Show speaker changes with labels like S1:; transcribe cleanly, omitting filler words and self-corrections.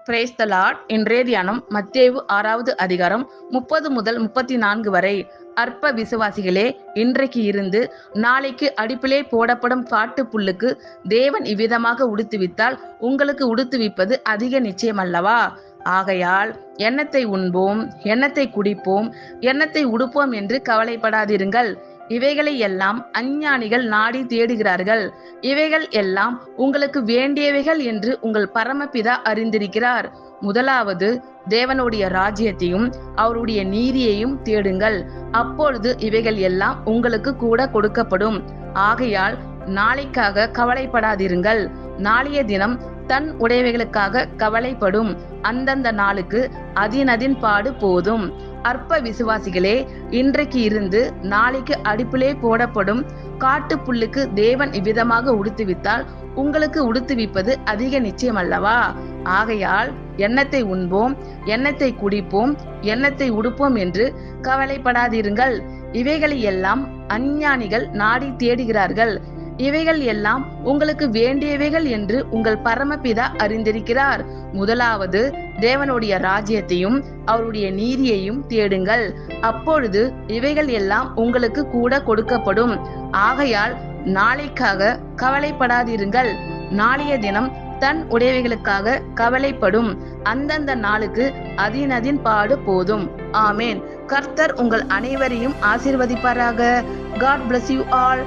S1: Praise the Lord. இன்றைய தியானம் மத்தேயு 6வது அதிகாரம் 30 முதல் 34 வரை. அற்ப விசுவாசிகளே, இன்றைக்கு இருந்து நாளைக்கு அடுப்பிலே போடப்படும் காட்டு புல்லுக்கு தேவன் இவ்விதமாக உடுத்துவித்தால் உங்களுக்கு உடுத்துவிப்பது அதிக நிச்சயமல்லவா? ஆகையால் எண்ணத்தை உண்போம், எண்ணத்தை குடிப்போம், எண்ணத்தை உடுப்போம் என்று கவலைப்படாதிருங்கள். இவைகளை எல்லாம் அஞ்ஞானிகள் நாடி தேடுகிறார்கள். இவைகள் எல்லாம் உங்களுக்கு வேண்டியவைகள் என்று உங்கள் பரமபிதா அறிந்திருக்கிறார். முதலாவது தேவனுடைய ராஜ்யத்தையும் அவருடைய நீதியையும் தேடுங்கள், அப்பொழுது இவைகள் எல்லாம் உங்களுக்கு கூட கொடுக்கப்படும். ஆகையால் நாளைக்காக கவலைப்படாதிருங்கள். நாளைய தினம் தன் உடையவைகளுக்காக கவலைப்படும். அந்தந்த நாளுக்கு அதினதின் பாடு போதும். அற்ப விசுவாசிகளே, இன்றைக்கு இருந்து நாளைக்கு அடுப்பிலே போடப்படும் காட்டு புல்லுக்கு தேவன் இவ்விதமாக உடுத்துவித்தால் உங்களுக்கு உடுத்துவிப்பது அதிக நிச்சயமல்லவா? ஆகையால் எண்ணத்தை உண்போம், எண்ணத்தை குடிப்போம், எண்ணத்தை உடுப்போம் என்று கவலைப்படாதிருங்கள். இவைகளை எல்லாம் அஞ்ஞானிகள் நாடி தேடுகிறார்கள். இவைகள் எல்லாம் உங்களுக்கு வேண்டியவைகள் என்று உங்கள் பரமபிதா அறிந்திருக்கிறார். முதலாவது தேவனுடைய ராஜ்யத்தையும் அவருடைய நீதியையும் தேடுங்கள், அப்பொழுது இவைகள் எல்லாம் உங்களுக்கு கூட கொடுக்கப்படும். ஆகையால் நாளைக்காக கவலைப்படாதிருங்கள். நாளைய தினம் தன் உடையவைகளுக்காக கவலைப்படும். அந்தந்த நாளுக்கு அதினதின் பாடு போதும். ஆமேன். கர்த்தர் உங்கள் அனைவரையும் ஆசீர்வதிப்பாராக. God bless you all.